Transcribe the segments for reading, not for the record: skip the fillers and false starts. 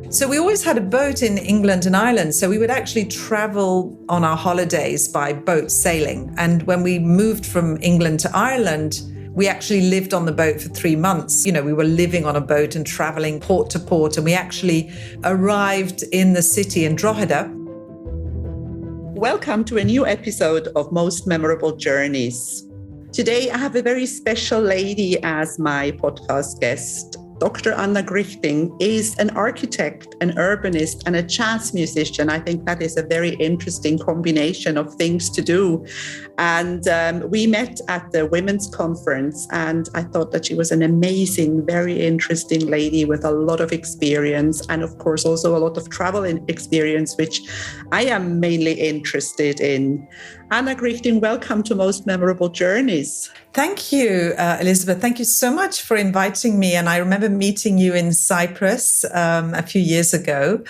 So we always had a boat in England and Ireland. So we would actually travel on our holidays by boat sailing. And when we moved from England to Ireland, we actually lived on the boat for 3 months. We were living on a boat and traveling port to port. And we actually arrived in the city in Drogheda. Welcome to a new episode of Most Memorable Journeys. Today, I have a very special lady as my podcast guest. Dr. Anna Grichting is an architect, an urbanist, and a jazz musician. I think that is a very interesting combination of things to do. And we met at the Women's Conference, and I thought that she was an amazing, very interesting lady with a lot of experience, and of course also a lot of travel experience, which I am mainly interested in. Anna Grichting, welcome to Most Memorable Journeys. Thank you, Elizabeth. Thank you so much for inviting me. And I remember meeting you in Cyprus a few years ago.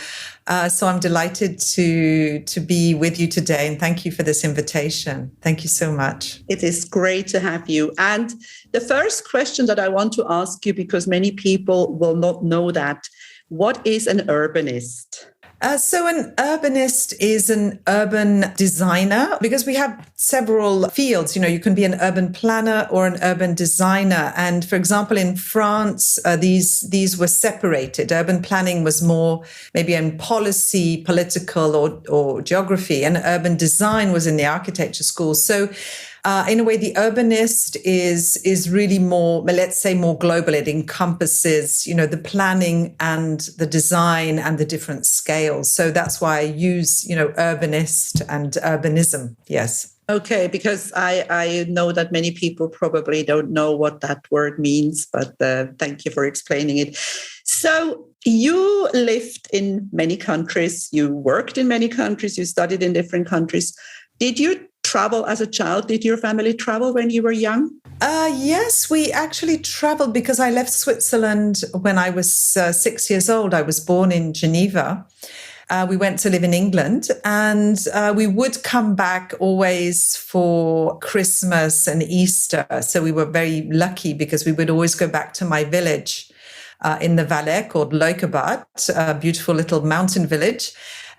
So I'm delighted to be with you today. And thank you for this invitation. Thank you so much. It is great to have you. And the first question that I want to ask you, because many people will not know that, what is an urbanist? So an urbanist is an urban designer, because we have several fields. You can be an urban planner or an urban designer. And for example, in France, these were separated. Urban planning was more maybe in policy, political or geography, and urban design was in the architecture schools. So in a way, the urbanist is really more, let's say, more global. It encompasses, the planning and the design and the different scales. So that's why I use, urbanist and urbanism. Yes. Okay, because I know that many people probably don't know what that word means, but thank you for explaining it. So you lived in many countries, you worked in many countries, you studied in different countries. Did you travel as a child? Did your family travel when you were young? Yes, we actually traveled because I left Switzerland when I was 6 years old. I was born in Geneva. We went to live in England, and we would come back always for Christmas and Easter. So we were very lucky because we would always go back to my village in the Valais called Leukerbad, a beautiful little mountain village.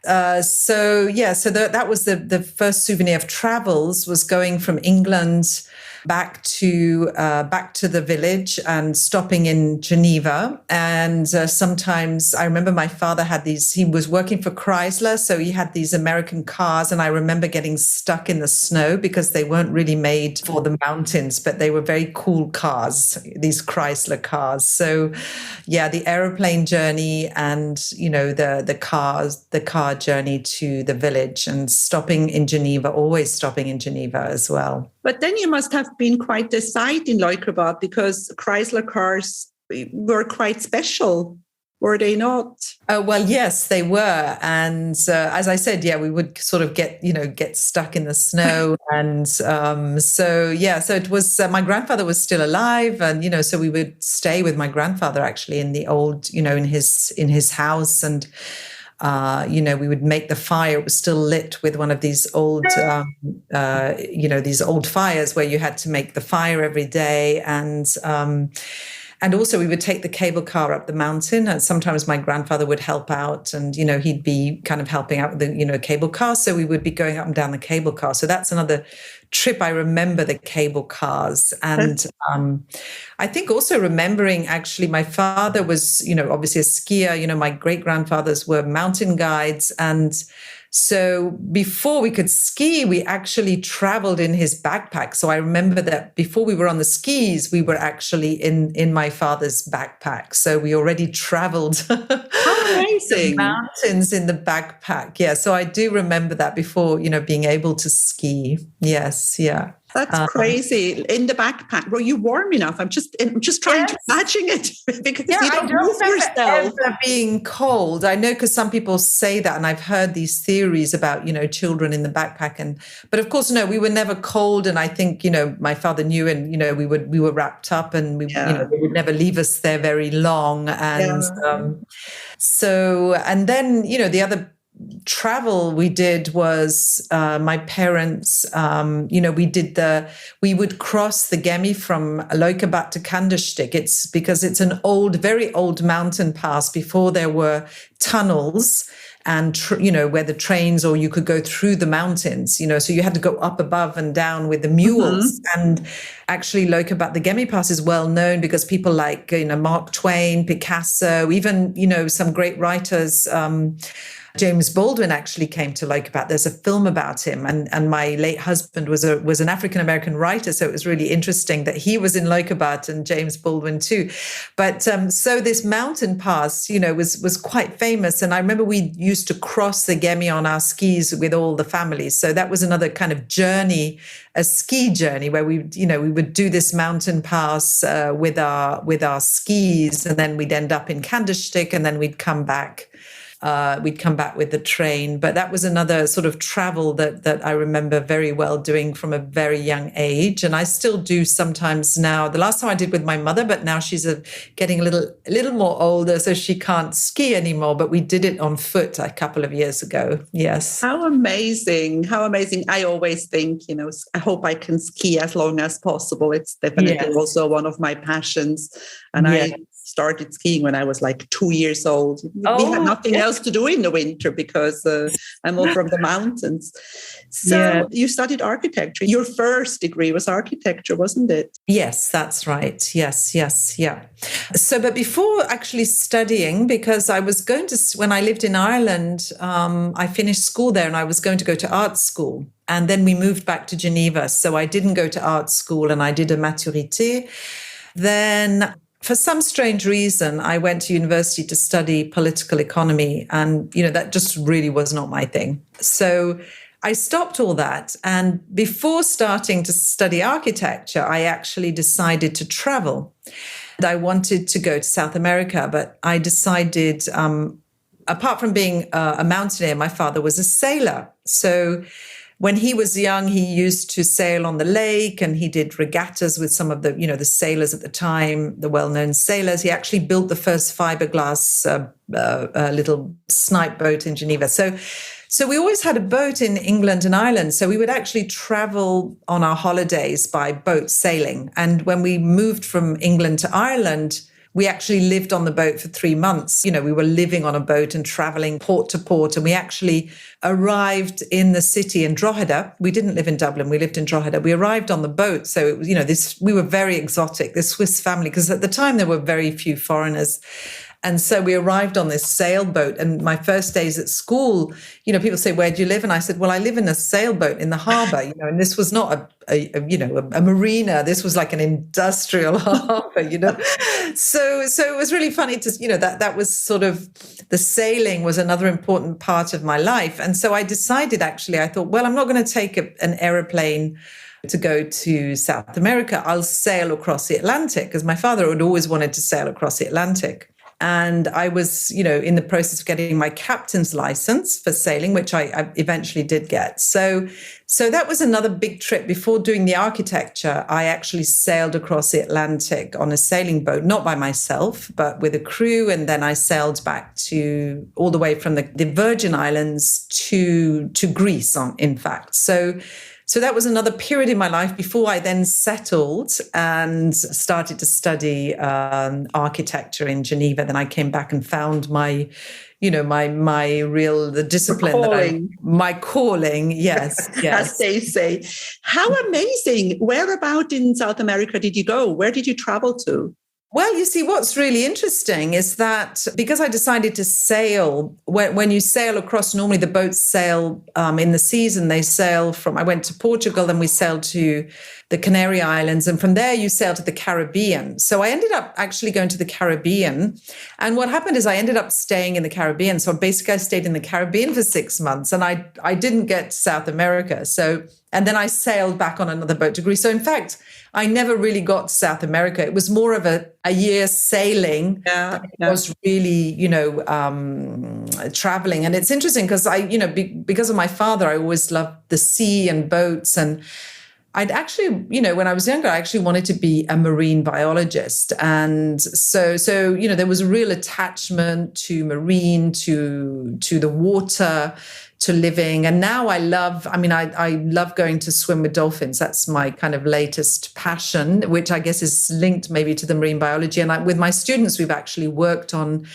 So that was the first souvenir of travels, was going from England back to the village and stopping in Geneva. And sometimes I remember my father had he was working for Chrysler, so he had these American cars, and I remember getting stuck in the snow because they weren't really made for the mountains, but they were very cool cars, these Chrysler cars. So yeah, the aeroplane journey and the car journey to the village, and stopping in Geneva, always stopping in Geneva as well. But then you must have been quite the sight in Leukerbad, because Chrysler cars were quite special, were they not? Well, yes, they were. And as I said, we would sort of get stuck in the snow. And so it was, my grandfather was still alive. And, so we would stay with my grandfather actually in the old, in his house. And we would make the fire. It was still lit with one of these old, these old fires where you had to make the fire every day. And also we would take the cable car up the mountain. And sometimes my grandfather would help out, and, he'd be kind of helping out with the, cable car. So we would be going up and down the cable car. So that's another trip. I remember the cable cars. And I think also remembering, actually, my father was, obviously a skier. My great-grandfathers were mountain guides. And so before we could ski, we actually traveled in his backpack. So I remember that before we were on the skis, we were actually in my father's backpack. So we already traveled the mountains in the backpack. Yeah. So I do remember that before, being able to ski. Yes. Yeah. That's crazy. In the backpack, were you warm enough? I'm just trying to imagine it, because you don't move yourself. Ever being cold. I know, because some people say that, and I've heard these theories about, children in the backpack. But of course, no, we were never cold. And I think, my father knew, and, we were wrapped up, and they would never leave us there very long. And and then, the other travel we did was my parents, we would cross the Gemi from Leukerbad to Kandersteg. It's because it's an very old mountain pass before there were tunnels and, where the trains, or you could go through the mountains, so you had to go up above and down with the mules. Mm-hmm. And actually Leukerbad, the Gemi Pass is well known because people like, Mark Twain, Picasso, even, some great writers, James Baldwin actually came to Leukerbad. There's a film about him, and my late husband was an African-American writer, so it was really interesting that he was in Leukerbad and James Baldwin too. But so this mountain pass, was quite famous, and I remember we used to cross the Gemi on our skis with all the families. So that was another kind of journey, a ski journey, where we would do this mountain pass with our skis, and then we'd end up in Kandersteg, and then we'd come back. We'd come back with the train. But that was another sort of travel that I remember very well doing from a very young age. And I still do sometimes now. The last time I did with my mother, but now she's getting a little more older, so she can't ski anymore. But we did it on foot a couple of years ago. Yes. How amazing. How amazing. I always think, I hope I can ski as long as possible. It's definitely also one of my passions. And I started skiing when I was like 2 years old. We had nothing else to do in the winter because I'm all from the mountains. So you studied architecture. Your first degree was architecture, wasn't it? Yes, that's right. Yes. Yeah. So, but before actually studying, because I was going to, when I lived in Ireland, I finished school there and I was going to go to art school. And then we moved back to Geneva. So I didn't go to art school and I did a maturité. Then for some strange reason, I went to university to study political economy. And, that just really was not my thing. So I stopped all that. And before starting to study architecture, I actually decided to travel. And I wanted to go to South America, but I decided, apart from being a mountaineer, my father was a sailor. So when he was young, he used to sail on the lake and he did regattas with some of the, the sailors at the time, the well-known sailors. He actually built the first fiberglass little snipe boat in Geneva. So we always had a boat in England and Ireland. So we would actually travel on our holidays by boat sailing. And when we moved from England to Ireland, we actually lived on the boat for 3 months. We were living on a boat and traveling port to port. And we actually arrived in the city in Drogheda. We didn't live in Dublin. We lived in Drogheda. We arrived on the boat. So, it was, we were very exotic, this Swiss family, because at the time there were very few foreigners. And so we arrived on this sailboat. And my first days at school, people say, "Where do you live?" And I said, "Well, I live in a sailboat in the harbour." And this was not a marina. This was like an industrial harbour. So it was really funny to, that was sort of, the sailing was another important part of my life. And so I decided, actually, I thought, well, I'm not going to take an aeroplane to go to South America. I'll sail across the Atlantic, because my father had always wanted to sail across the Atlantic. And I was, in the process of getting my captain's license for sailing, which I eventually did get. So that was another big trip. Before doing the architecture, I actually sailed across the Atlantic on a sailing boat, not by myself, but with a crew. And then I sailed back all the way from the Virgin Islands to Greece, in fact. So that was another period in my life before I then settled and started to study architecture in Geneva. Then I came back and found my the discipline, my calling. Yes. As they say. How amazing. Whereabout in South America did you go? Where did you travel to? Well, you see, what's really interesting is that because I decided to sail, when you sail across, normally the boats sail in the season, I went to Portugal, then we sailed to the Canary Islands, and from there you sail to the Caribbean. So I ended up actually going to the Caribbean. And what happened is I ended up staying in the Caribbean. So basically I stayed in the Caribbean for 6 months and I didn't get to South America. And then I sailed back on another boat to Greece. So in fact, I never really got to South America. It was more of a year sailing. Yeah. It was really, traveling. And it's interesting because because of my father, I always loved the sea and boats. And I'd actually, when I was younger, I actually wanted to be a marine biologist. And so, there was a real attachment to marine, to the water, to living. And now I love going to swim with dolphins. That's my kind of latest passion, which I guess is linked maybe to the marine biology. And with my students, we've actually worked on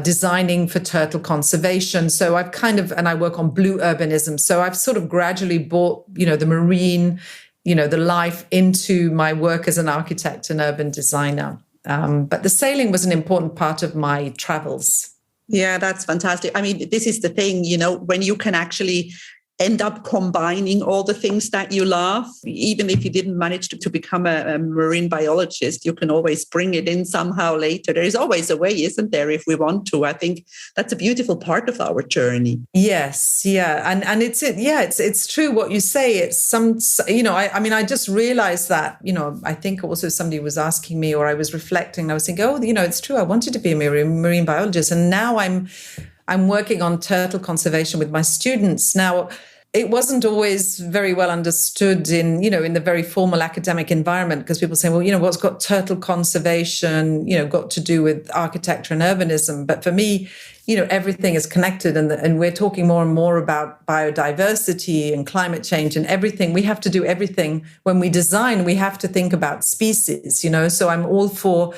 designing for turtle conservation. So and I work on blue urbanism. So I've sort of gradually brought, the marine, the life into my work as an architect and urban designer. But the sailing was an important part of my travels. Yeah, that's fantastic. I mean, this is the thing, when you can actually end up combining all the things that you love, even if you didn't manage to become a marine biologist, you can always bring it in somehow later. There is always a way, isn't there, if we want to? I think that's a beautiful part of our journey. Yes, yeah. And it's true what you say. It's I just realized that, I think also somebody was asking me, or I was reflecting, I was thinking, it's true. I wanted to be a marine biologist. And now I'm working on turtle conservation with my students. Now, it wasn't always very well understood in the very formal academic environment, because people say, well, what's got turtle conservation, got to do with architecture and urbanism. But for me, everything is connected, and we're talking more and more about biodiversity and climate change and everything. We have to do everything. When we design, we have to think about species, so I'm all for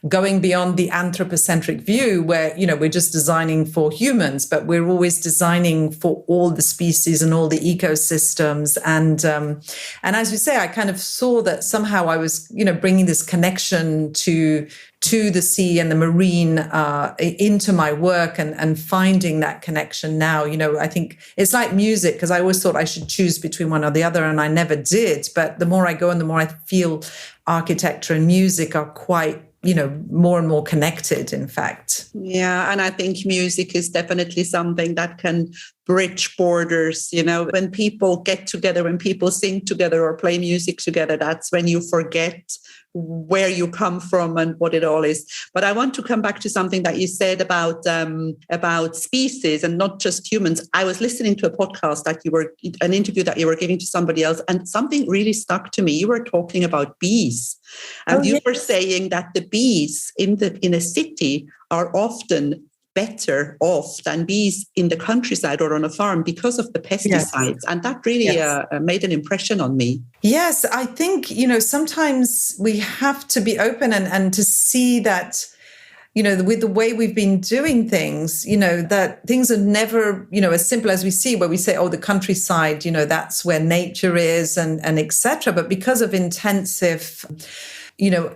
going beyond the anthropocentric view where, we're just designing for humans, but we're always designing for all the species and all the ecosystems. And as you say, I kind of saw that somehow I was, bringing this connection to the sea and the marine into my work and finding that connection now. I think it's like music, because I always thought I should choose between one or the other, and I never did. But the more I go and the more I feel architecture and music are quite, more and more connected, in fact. Yeah, and I think music is definitely something that can bridge borders. When people get together, when people sing together or play music together, that's when you forget where you come from and what it all is. But I want to come back to something that you said about species and not just humans. I was listening to a podcast an interview that you were giving to somebody else, and something really stuck to me. You were talking about bees, and you were saying that the bees in a city are often better off than bees in the countryside or on a farm because of the pesticides. Yes. And that really made an impression on me. Yes, I think, sometimes we have to be open and to see that, with the way we've been doing things, that things are never, as simple as we see, where we say, the countryside, that's where nature is and et cetera. But because of intensive,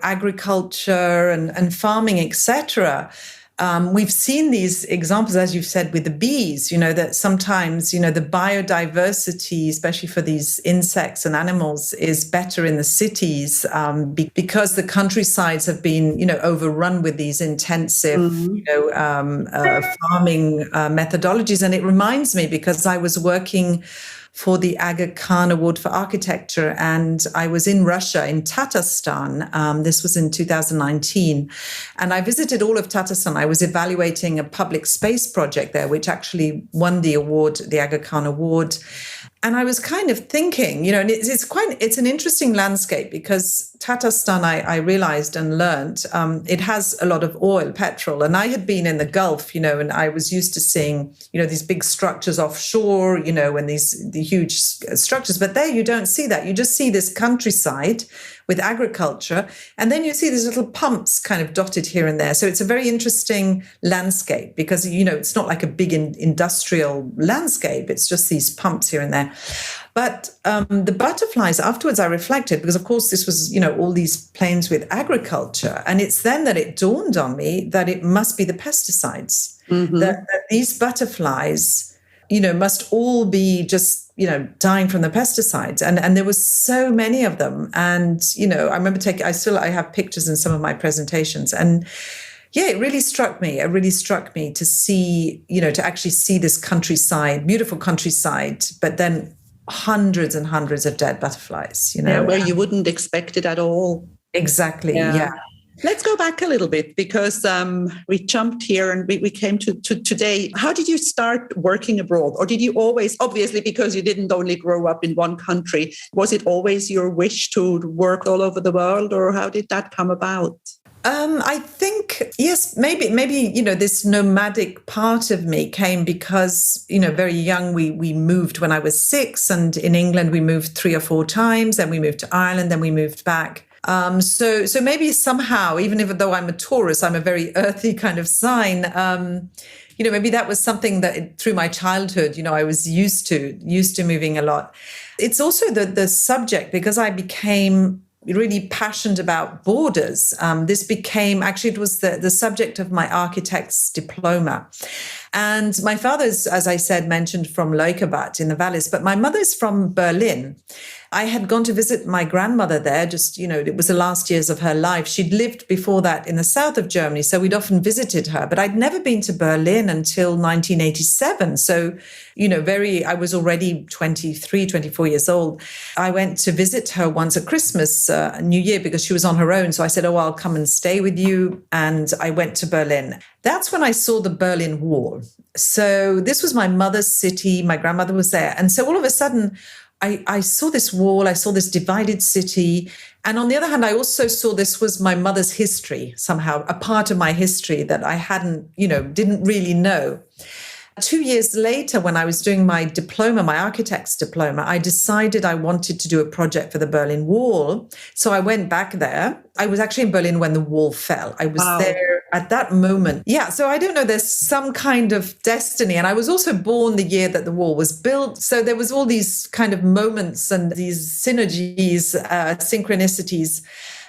agriculture and farming, et cetera, we've seen these examples, as you've said, with the bees, that sometimes, the biodiversity, especially for these insects and animals, is better in the cities because the countrysides have been, overrun with these intensive, farming methodologies. And it reminds me, because I was working for the Aga Khan Award for Architecture. And I was in Russia, in Tatarstan. This was in 2019. And I visited all of Tatarstan. I was evaluating a public space project there, which actually won the award, the Aga Khan Award. And I was kind of thinking, and it's an interesting landscape, because Tatarstan, I realized and learned, it has a lot of oil, petrol. And I had been in the Gulf, and I was used to seeing, these big structures offshore, and the huge structures. But there you don't see that. You just see this countryside with agriculture. And then you see these little pumps kind of dotted here and there. So it's a very interesting landscape, because, it's not like a big industrial landscape. It's just these pumps here and there. But the butterflies, afterwards I reflected, because of course this was, all these plains with agriculture. And it's then that it dawned on me that it must be the pesticides, that these butterflies, must all be just, dying from the pesticides. And there was so many of them. And, I remember I have pictures in some of my presentations. And yeah, it really struck me. It really struck me to see, to actually see this countryside, beautiful countryside, but then hundreds and hundreds of dead butterflies, Yeah, where you wouldn't expect it at all. Exactly. Yeah. Let's go back a little bit because we jumped here and we came to today. How did you start working abroad? Or did you always, obviously, because you didn't only grow up in one country, was it always your wish to work all over the world? Or how did that come about? I think, yes, maybe, this nomadic part of me came because, very young, we moved when I was 6, and in England, we moved 3 or 4 times. Then we moved to Ireland, then we moved back. So maybe somehow, even though I'm a Taurus, I'm a very earthy kind of sign. Maybe that was something that through my childhood, I was used to moving a lot. It's also the subject, because I became really passionate about borders. This became, actually, it was the subject of my architect's diploma. And my father's, as I said, mentioned from Leukerbad in the valleys, but my mother's from Berlin. I had gone to visit my grandmother there, just, it was the last years of her life. She'd lived before that in the south of Germany, so we'd often visited her. But I'd never been to Berlin until 1987. So, I was already 23, 24 years old. I went to visit her once at Christmas, New Year, because she was on her own. So I said, I'll come and stay with you. And I went to Berlin. That's when I saw the Berlin Wall. So this was my mother's city. My grandmother was there. And so all of a sudden, I saw this wall, I saw this divided city. And on the other hand, I also saw this was my mother's history, somehow, a part of my history that I didn't really know. 2 years later, when I was doing my diploma, my architect's diploma, I decided I wanted to do a project for the Berlin Wall. So I went back there. I was actually in Berlin when the wall fell. I was there at that moment. Yeah, so I don't know, there's some kind of destiny. And I was also born the year that the wall was built. So there was all these kind of moments and these synergies, synchronicities.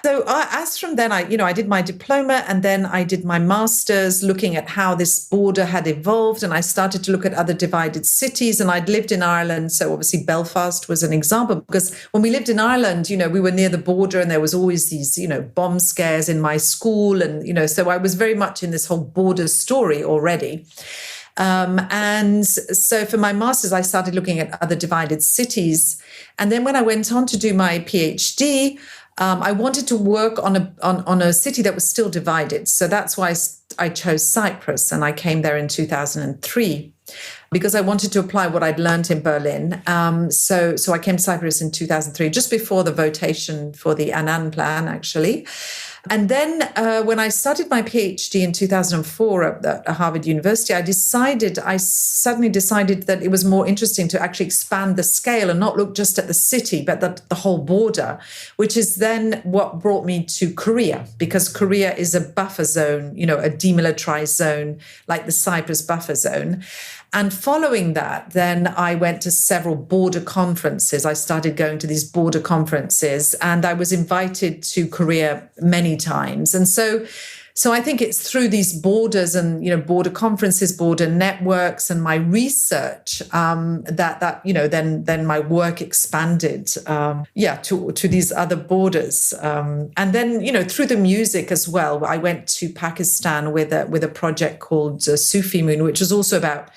So as from then, I did my diploma, and then I did my master's looking at how this border had evolved. And I started to look at other divided cities, and I'd lived in Ireland. So obviously Belfast was an example, because when we lived in Ireland, we were near the border, and there was always these, bomb scares in my school. And, so I was very much in this whole border story already. And so for my master's, I started looking at other divided cities. And then when I went on to do my PhD, I wanted to work on a city that was still divided. So that's why I chose Cyprus, and I came there in 2003 because I wanted to apply what I'd learned in Berlin. So I came to Cyprus in 2003, just before the votation for the Annan Plan, actually. And then when I started my PhD in 2004 at Harvard University, I suddenly decided that it was more interesting to actually expand the scale and not look just at the city, but the whole border, which is then what brought me to Korea, because Korea is a buffer zone, a demilitarized zone, like the Cyprus buffer zone. And following that, then I went to several border conferences. I started going to these border conferences, and I was invited to Korea many times. And so I think it's through these borders and, border conferences, border networks, and my research that then my work expanded, to these other borders. And then, through the music as well. I went to Pakistan with a project called Sufi Moon, which was also about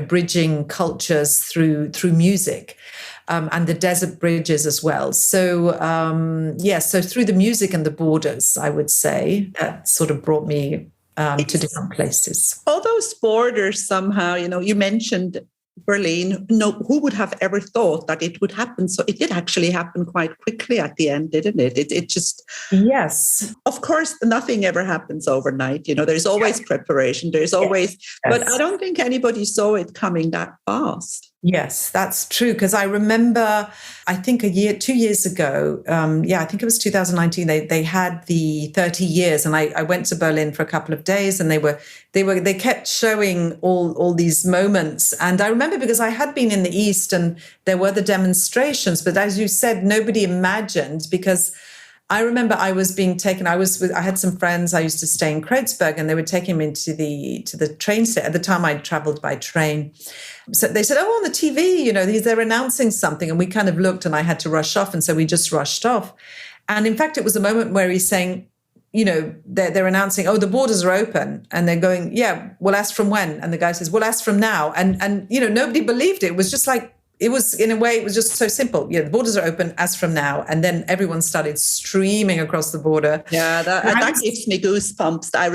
bridging cultures through music, and the desert bridges as well. So, so through the music and the borders, I would say that sort of brought me to different places. All those borders somehow, you mentioned Berlin. No, who would have ever thought that it would happen? So it did actually happen quite quickly at the end, didn't it? It just... Yes. Of course, nothing ever happens overnight. There's always preparation. There's always... Yes. But I don't think anybody saw it coming that fast. Yes, that's true. Because I remember, I think 2 years ago, I think it was 2019, they had the 30 years, and I went to Berlin for a couple of days, and they kept showing all these moments. And I remember, because I had been in the East and there were the demonstrations, but as you said, nobody imagined, because I remember I was being taken. I had some friends. I used to stay in Kreuzberg, and they were taking me to the train station. At the time, I traveled by train. So they said, "Oh, on the TV, they're announcing something," and we kind of looked, and I had to rush off, and so we just rushed off. And in fact, it was a moment where he's saying, they're announcing, "Oh, the borders are open," and they're going, "Yeah, well, as from when?" And the guy says, "Well, as from now." And nobody believed it. It was just like, it was, in a way, it was just so simple. The borders are open as from now. And then everyone started streaming across the border. Yeah, that gives me goosebumps. That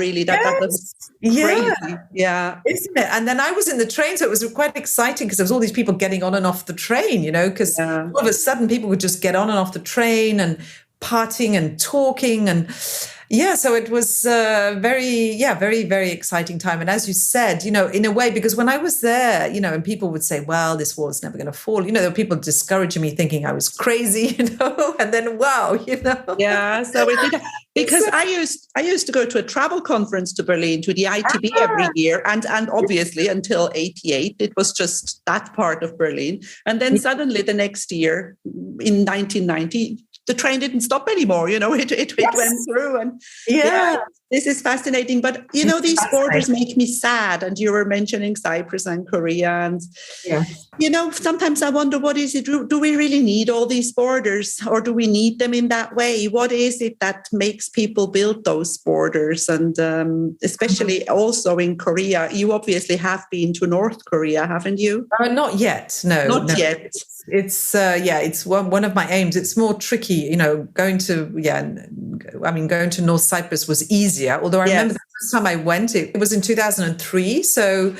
was crazy. Yeah. Isn't it? And then I was in the train, so it was quite exciting because there was all these people getting on and off the train, because all of a sudden people would just get on and off the train and partying and talking. And so it was very, very exciting time. And as you said, in a way, because when I was there, and people would say, well, this wall's never going to fall. There were people discouraging me thinking I was crazy, and then, wow, Yeah, so it did, because I used to go to a travel conference to Berlin, to the ITB every year. And obviously until 88, it was just that part of Berlin. And then suddenly the next year in 1990, the train didn't stop anymore, it went through. And this is fascinating. But, these borders make me sad. And you were mentioning Cyprus and Korea. And, sometimes I wonder, what is it? Do we really need all these borders, or do we need them in that way? What is it that makes people build those borders? And especially also in Korea, you obviously have been to North Korea, haven't you? Not yet. No, not yet. It's it's one of my aims. It's more tricky, going to North Cyprus was easier. Although I remember the first time I went, it was in 2003. So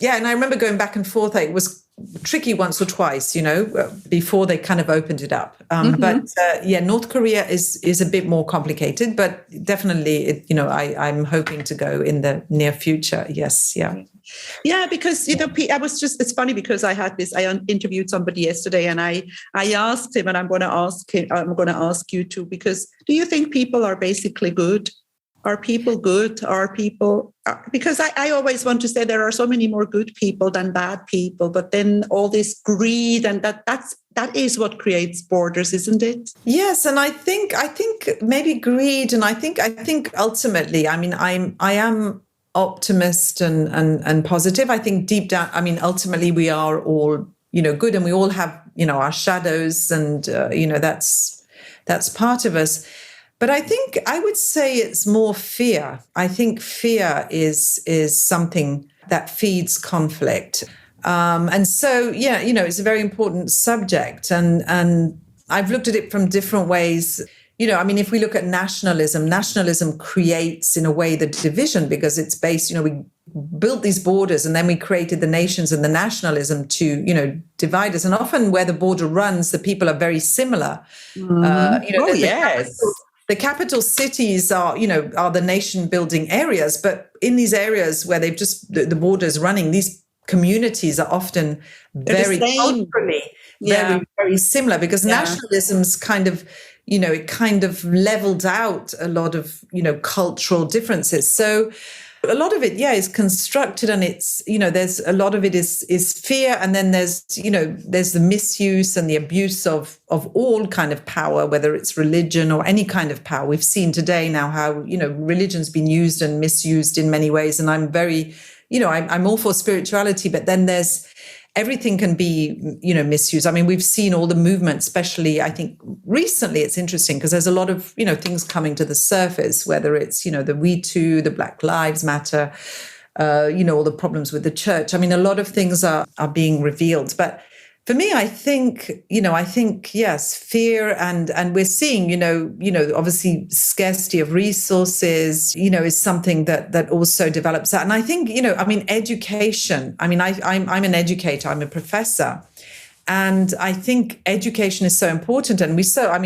and I remember going back and forth. It was tricky once or twice, before they kind of opened it up. But North Korea is a bit more complicated, but definitely, I'm hoping to go in the near future. Yes, yeah. Yeah, because it's funny because I interviewed somebody yesterday, and I asked him, and I'm going to ask you too, because do you think people are basically good? Are people good? Because I always want to say there are so many more good people than bad people, but then all this greed, and that is what creates borders, isn't it? Yes, and I think maybe greed, and I think ultimately, I am optimist and positive. I think deep down, ultimately we are all, good, and we all have, our shadows, and, that's part of us. But I think I would say it's more fear. I think fear is something that feeds conflict. And so, it's a very important subject. And I've looked at it from different ways. If we look at nationalism creates, in a way, the division, because it's based, we built these borders and then we created the nations and the nationalism to, divide us. And often where the border runs, the people are very similar. The capital cities are the nation building areas. But in these areas where they've just, the borders running, these communities are often very culturally, very, very similar, because nationalism's kind of, it kind of leveled out a lot of, cultural differences. So a lot of it, is constructed, and it's, there's a lot of it is fear. And then there's the misuse and the abuse of all kind of power, whether it's religion or any kind of power. We've seen today now how, religion's been used and misused in many ways. And I'm very, I'm all for spirituality, but then everything can be, misused. We've seen all the movement, especially, I think recently it's interesting because there's a lot of, things coming to the surface, whether it's, the We Too, the Black Lives Matter, all the problems with the church. A lot of things are being revealed. But for me, I think, yes, fear and we're seeing, obviously scarcity of resources, is something that also develops that. And I think, education, I'm an educator, I'm a professor. And I think education is so important. And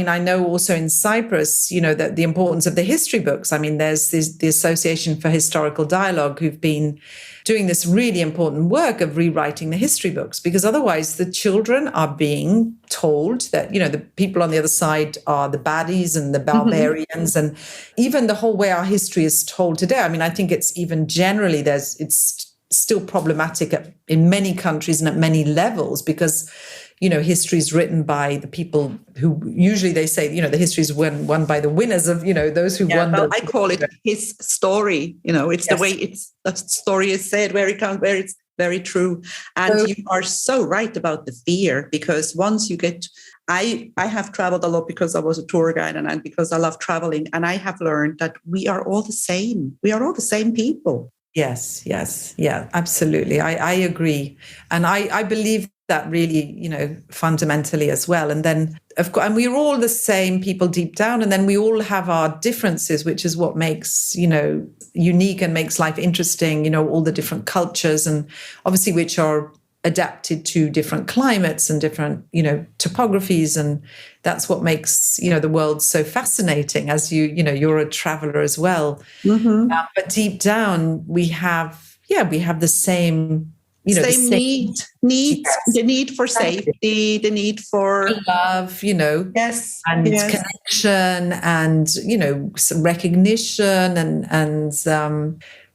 I know also in Cyprus, that the importance of the history books. There's the Association for Historical Dialogue who've been doing this really important work of rewriting the history books, because otherwise the children are being told that, the people on the other side are the baddies and the barbarians. And even the whole way our history is told today, I think it's even generally it's still problematic in many countries and at many levels, because history is written by the people who usually they say the history is won by the winners of those who won. Well, I call it his story. It's the way the story is said, where it's very true. And you are so right about the fear, because once you get, I have traveled a lot because I was a tour guide and because I love traveling, and I have learned that we are all the same. We are all the same people. Yes. Yeah, absolutely. I agree. And I believe that really, fundamentally as well. And then, of course, and we're all the same people deep down. And then we all have our differences, which is what makes, unique and makes life interesting, all the different cultures and obviously which are adapted to different climates and different, topographies. And that's what makes, the world so fascinating as you're a traveler as well. Mm-hmm. But deep down, we have the same, same need, yes. The need for safety, the need for love, yes, and connection and, some recognition and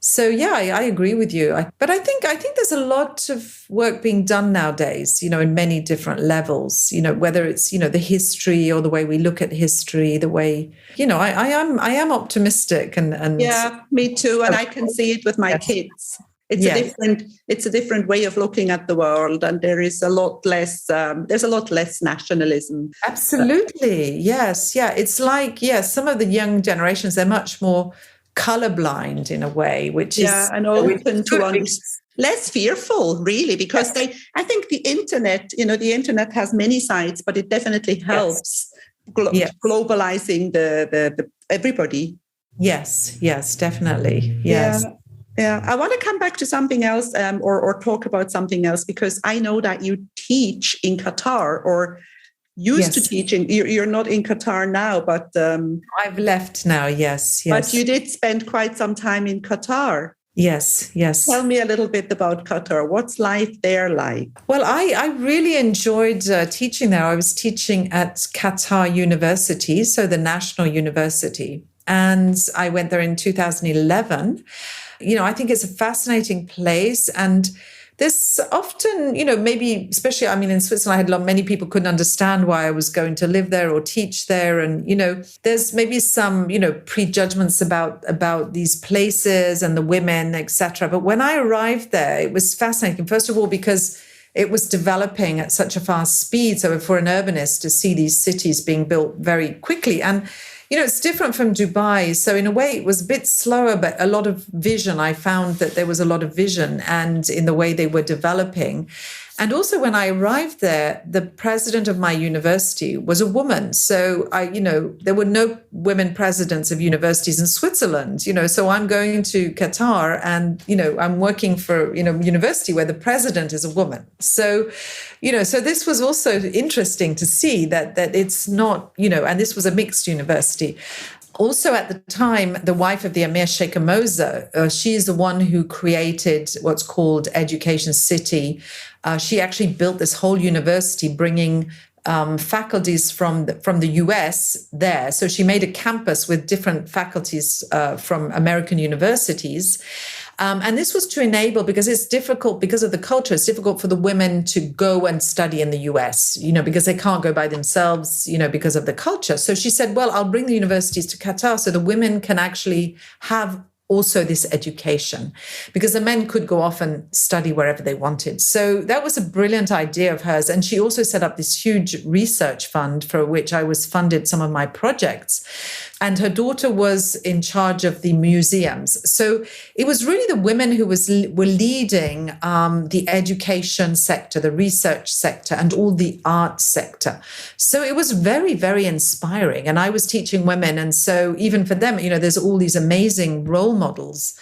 so I agree with you. But I think there's a lot of work being done nowadays, in many different levels, whether it's, the history or the way we look at history, the way, I am optimistic and yeah, me too. And I can see it with my kids. It's a different way of looking at the world, and there is a lot less. There's a lot less nationalism. Absolutely, yes, yeah. It's like some of the young generations, they're much more colorblind in a way, which is and open to less fearful, really, because I think the internet, the internet has many sides, but it definitely helps globalizing the everybody. Yes, definitely, yes. Yeah, I want to come back to something else or talk about something else, because I know that you teach in Qatar or used to teach in, you're not in Qatar now, but... I've left now, yes. But you did spend quite some time in Qatar. Yes. Tell me a little bit about Qatar. What's life there like? Well, I really enjoyed teaching there. I was teaching at Qatar University, so the national university. And I went there in 2011. I think it's a fascinating place. And there's often, maybe, especially, in Switzerland, many people couldn't understand why I was going to live there or teach there. And, there's maybe some, prejudgments about these places and the women, etc. But when I arrived there, it was fascinating. First of all, because it was developing at such a fast speed. So for an urbanist to see these cities being built very quickly, and it's different from Dubai. So in a way, it was a bit slower, but a lot of vision. I found that there was a lot of vision and in the way they were developing. And also when I arrived there, the president of my university was a woman. So there were no women presidents of universities in Switzerland, so I'm going to Qatar and, I'm working for, university where the president is a woman. So, so this was also interesting to see that it's not, and this was a mixed university. Also, at the time, the wife of the Emir Sheikh Moza, she is the one who created what's called Education City. She actually built this whole university, bringing faculties from the US there. So she made a campus with different faculties from American universities. And this was to enable, because it's difficult, because of the culture, it's difficult for the women to go and study in the US, because they can't go by themselves, because of the culture. So she said, well, I'll bring the universities to Qatar so the women can actually have also this education, because the men could go off and study wherever they wanted. So that was a brilliant idea of hers. And she also set up this huge research fund for which I was funded some of my projects. And her daughter was in charge of the museums. So it was really the women who were leading the education sector, the research sector, and all the art sector. So it was very, very inspiring. And I was teaching women. And so even for them, there's all these amazing role models.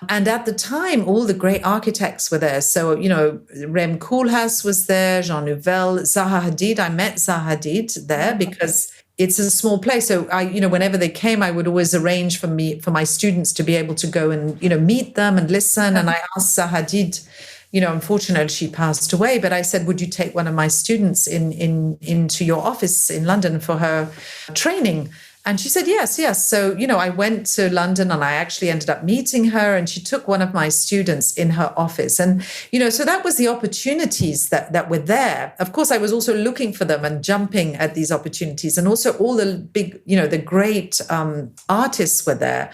And at the time, all the great architects were there. So, Rem Koolhaas was there, Jean Nouvel, Zaha Hadid. I met Zaha Hadid there because it's a small place. So whenever they came, I would always arrange for my students to be able to go and, meet them and listen. And I asked Zaha Hadid, unfortunately she passed away, but I said, would you take one of my students into your office in London for her training? And she said, yes. So, I went to London and I actually ended up meeting her, and she took one of my students in her office. And, so that was the opportunities that were there. Of course, I was also looking for them and jumping at these opportunities. And also all the big, the great artists were there.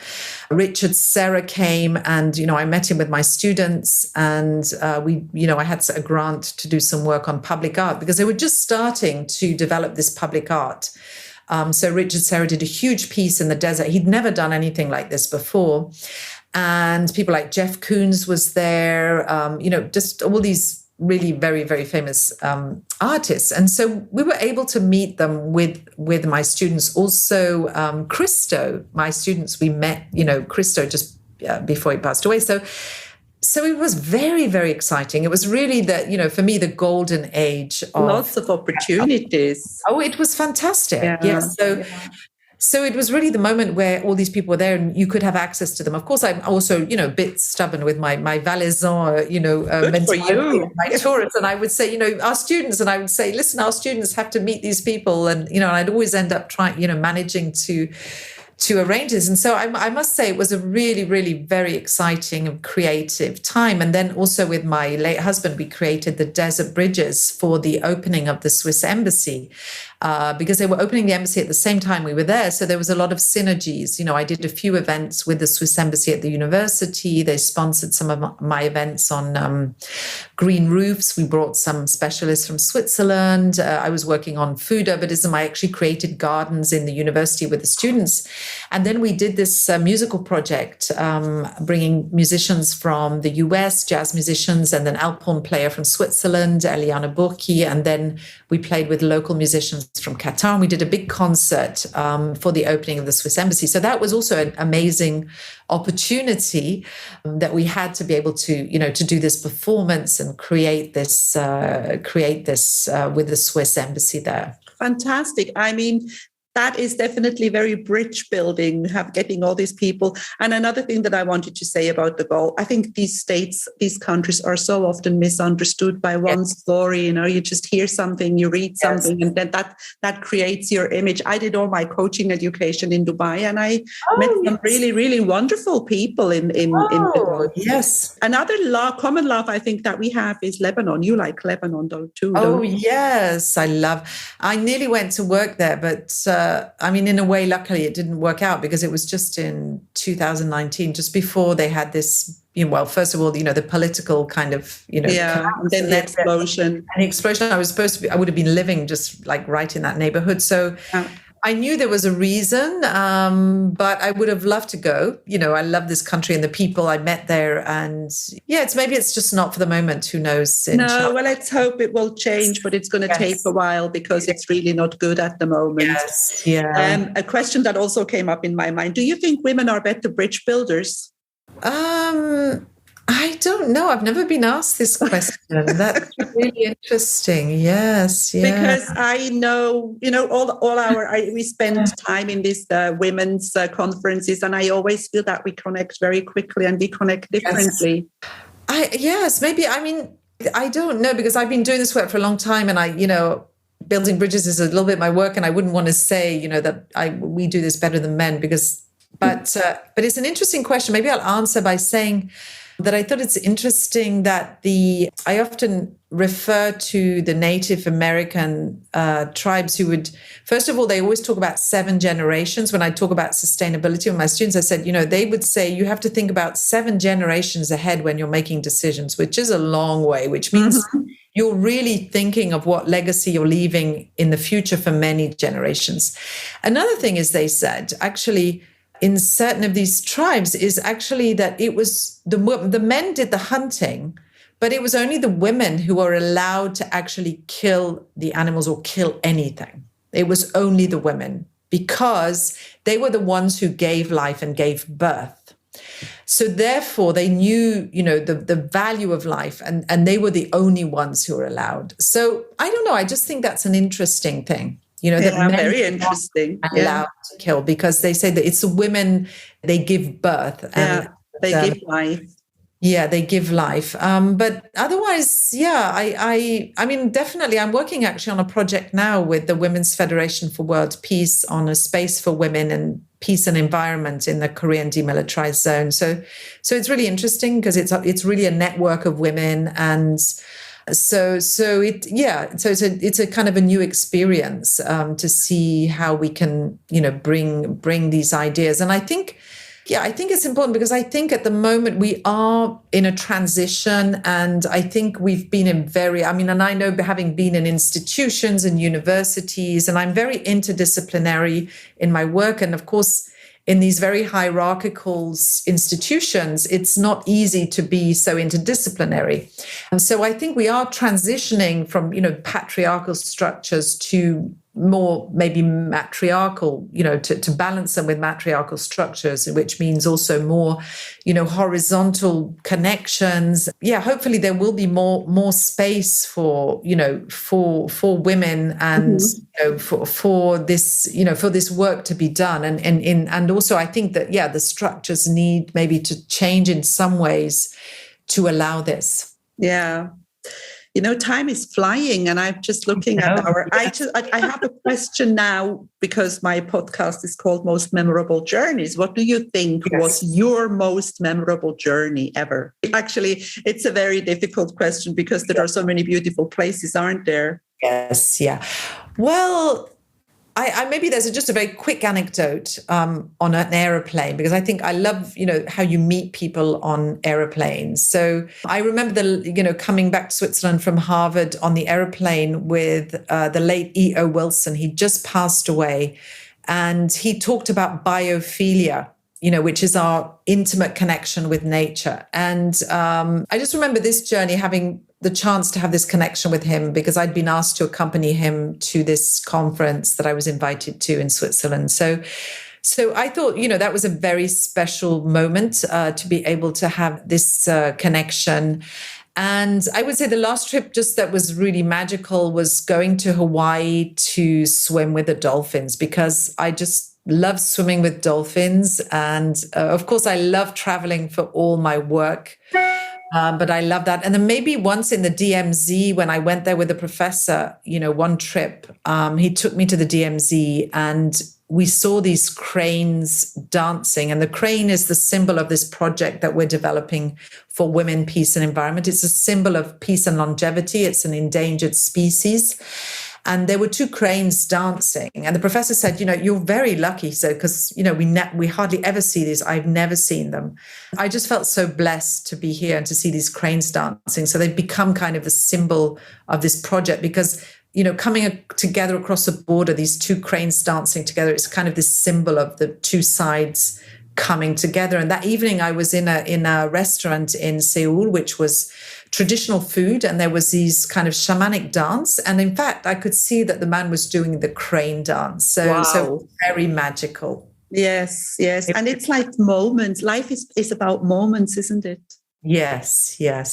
Richard Serra came and, I met him with my students, and I had a grant to do some work on public art because they were just starting to develop this public art. So Richard Serra did a huge piece in the desert. He'd never done anything like this before. And people like Jeff Koons was there, just all these really very, very famous artists. And so we were able to meet them with my students. Also, Christo, my students, we met, Christo just before he passed away. So it was very, very exciting. It was really for me, the golden age of lots of opportunities. Oh, it was fantastic. Yes. So it was really the moment where all these people were there and you could have access to them. Of course, I'm also, a bit stubborn with my valaisan, mentality, my tourists. And I would say, our students, and I would say, listen, our students have to meet these people. And, and I'd always end up trying, managing to arrange this. And so I must say it was a really, really very exciting and creative time. And then also with my late husband, we created the Desert Bridges for the opening of the Swiss embassy. Because they were opening the embassy at the same time we were there. So there was a lot of synergies. I did a few events with the Swiss embassy at the university. They sponsored some of my events on green roofs. We brought some specialists from Switzerland. I was working on food urbanism. I actually created gardens in the university with the students. And then we did this musical project, bringing musicians from the US, jazz musicians, and then alphorn player from Switzerland, Eliana Burki. And then we played with local musicians from Qatar, and we did a big concert for the opening of the Swiss embassy. So that was also an amazing opportunity that we had to be able to, to do this performance and create this with the Swiss embassy there. Fantastic. I mean, that is definitely very bridge building, getting all these people. And another thing that I wanted to say about the goal, I think these countries are so often misunderstood by one story. You just hear something, you read something, and then that creates your image. I did all my coaching education in Dubai, and I met some really, really wonderful people in the world. Yes. Another common love I think that we have is Lebanon. You like Lebanon though too? Oh, yes. I nearly went to work there, but in a way, luckily, it didn't work out because it was just in 2019, just before they had this, first of all, the political kind of, and then the explosion. And the explosion, I would have been living just like right in that neighborhood. So I knew there was a reason, but I would have loved to go. I love this country and the people I met there. And maybe it's just not for the moment. Who knows? Well, let's hope it will change, but it's going to take a while because it's really not good at the moment. Yes. Yeah. A question that also came up in my mind. Do you think women are better bridge builders? I don't know. I've never been asked this question. That's really interesting. Yes, yeah. Because I know, we spend time in these women's conferences, and I always feel that we connect very quickly and we connect differently. Maybe. I don't know, because I've been doing this work for a long time, and building bridges is a little bit my work, and I wouldn't want to say, that we do this better than men, but it's an interesting question. Maybe I'll answer by saying that I thought it's interesting that I often refer to the Native American tribes who would, first of all, they always talk about 7 generations. When I talk about sustainability with my students, I said, they would say you have to think about 7 generations ahead when you're making decisions, which is a long way, which means you're really thinking of what legacy you're leaving in the future for many generations. Another thing is, they said, actually, in certain of these tribes is actually that it was the men did the hunting, but it was only the women who were allowed to actually kill the animals or kill anything. It was only the women, because they were the ones who gave life and gave birth. So therefore they knew, the value of life, and they were the only ones who were allowed. So I don't know. I just think that's an interesting thing. That men very interesting. Are allowed to kill, because they say that it's the women, they give birth. And they give life. Yeah, they give life. But otherwise, definitely I'm working actually on a project now with the Women's Federation for World Peace on a space for women and peace and environment in the Korean demilitarized zone. So it's really interesting, because it's really a network of women, and So it's a kind of a new experience to see how we can, bring these ideas. And I think it's important, because I think at the moment we are in a transition, and I think we've been and I know, having been in institutions and universities, and I'm very interdisciplinary in my work. And of course, in these very hierarchical institutions, it's not easy to be so interdisciplinary. And so I think we are transitioning from, patriarchal structures to more maybe matriarchal, to balance them with matriarchal structures, which means also more, horizontal connections. Yeah, hopefully there will be more space for, for women and for this, for this work to be done. And also I think that, the structures need maybe to change in some ways to allow this. Yeah. Time is flying, and I'm just looking at I have a question now, because my podcast is called Most Memorable Journeys. What do you think was your most memorable journey ever? Actually, it's a very difficult question because there are so many beautiful places, aren't there? Yes. Yeah. Well, I maybe there's just a very quick anecdote on an aeroplane, because I think I love, how you meet people on aeroplanes. So I remember coming back to Switzerland from Harvard on the aeroplane with the late E.O. Wilson. He just passed away, and he talked about biophilia, which is our intimate connection with nature. And I just remember this journey, having the chance to have this connection with him, because I'd been asked to accompany him to this conference that I was invited to in Switzerland. So I thought, that was a very special moment to be able to have this connection. And I would say the last trip just that was really magical was going to Hawaii to swim with the dolphins, because I just love swimming with dolphins. And of course, I love traveling for all my work. But I love that. And then maybe once in the DMZ, when I went there with a professor, one trip, he took me to the DMZ and we saw these cranes dancing. And the crane is the symbol of this project that we're developing for women, peace and environment. It's a symbol of peace and longevity. It's an endangered species. And there were two cranes dancing. And the professor said, you're very lucky. So, because, we hardly ever see these. I've never seen them. I just felt so blessed to be here and to see these cranes dancing. So they've become kind of the symbol of this project, because, coming together across the border, these two cranes dancing together, it's kind of this symbol of the two sides coming together. And that evening I was in a restaurant in Seoul, which was traditional food, and there was these kind of shamanic dance. And in fact, I could see that the man was doing the crane dance. So very magical. Yes. And it's like moments. Life is about moments, isn't it? Yes. Yeah.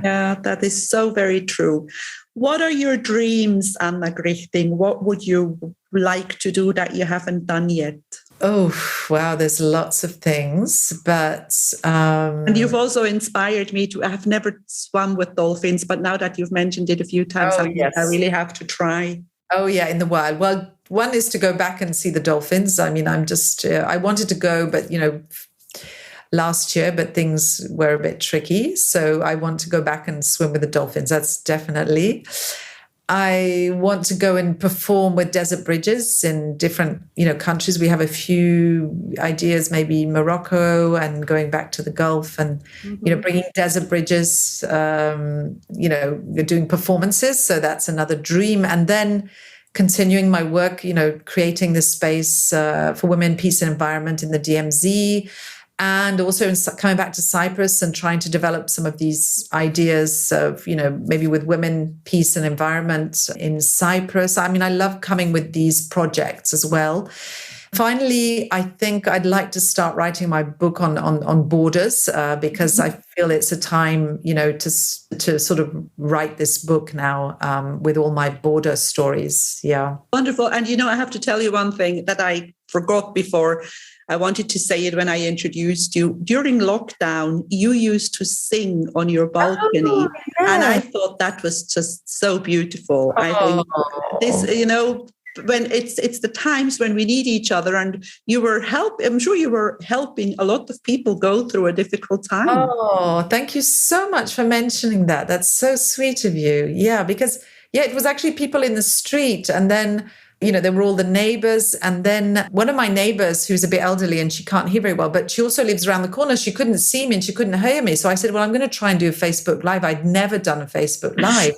Yeah, that is so very true. What are your dreams, Anna Grichting? What would you like to do that you haven't done yet? Oh, wow, there's lots of things, but... And you've also inspired me to... I've never swum with dolphins, but now that you've mentioned it a few times, I really have to try. Oh, yeah, in the wild. Well, one is to go back and see the dolphins. I mean, I wanted to go, but, last year, but things were a bit tricky. So I want to go back and swim with the dolphins. That's definitely... I want to go and perform with desert bridges in different, countries. We have a few ideas, maybe Morocco and going back to the Gulf and, bringing desert bridges, doing performances. So that's another dream. And then continuing my work, creating this space for women, peace and environment in the DMZ. And also coming back to Cyprus and trying to develop some of these ideas of, maybe with women, peace and environment in Cyprus. I mean, I love coming with these projects as well. Finally, I think I'd like to start writing my book on borders because I feel it's a time, to sort of write this book now with all my border stories. Yeah. Wonderful. And, I have to tell you one thing that I forgot before. I wanted to say it when I introduced you. During lockdown, you used to sing on your balcony. Oh, yeah. And I thought that was just so beautiful. Oh. I think this, when it's the times when we need each other, and I'm sure you were helping a lot of people go through a difficult time. Oh, thank you so much for mentioning that. That's so sweet of you. Yeah, because it was actually people in the street, and then there were all the neighbours. And then one of my neighbours, who's a bit elderly and she can't hear very well, but she also lives around the corner. She couldn't see me and she couldn't hear me. So I said, well, I'm going to try and do a Facebook Live. I'd never done a Facebook Live.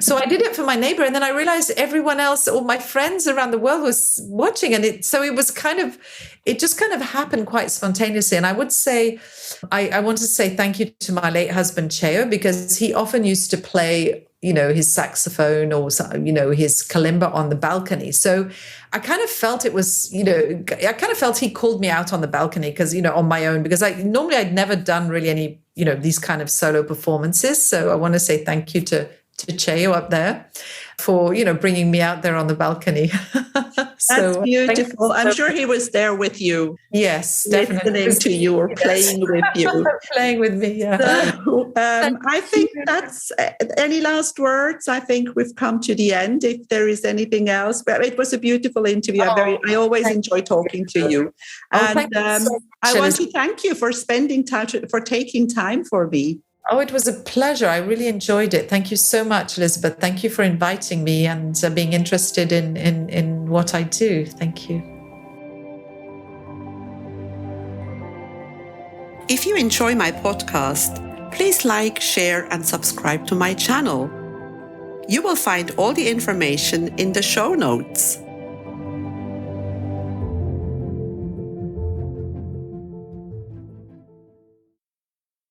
So I did it for my neighbor, and then I realized everyone else, all my friends around the world was watching. And it just kind of happened quite spontaneously. And I would say, I want to say thank you to my late husband, Cheo, because he often used to play, his saxophone or, his kalimba on the balcony. So I kind of felt it was, I kind of felt he called me out on the balcony because, on my own, because normally I'd never done really any, these kind of solo performances. So I want to say thank you to Cheo up there for, bringing me out there on the balcony. That's beautiful. I'm sure he was there with you. Yes, definitely. Listening to you or playing with you. Playing with me, yeah. So, I think that's any last words. I think we've come to the end. If there is anything else, but it was a beautiful interview. I always enjoy talking to you. And I want to thank you for spending time, for taking time for me. Oh, it was a pleasure. I really enjoyed it. Thank you so much, Elizabeth. Thank you for inviting me and being interested in what I do. Thank you. If you enjoy my podcast, please like, share, and subscribe to my channel. You will find all the information in the show notes.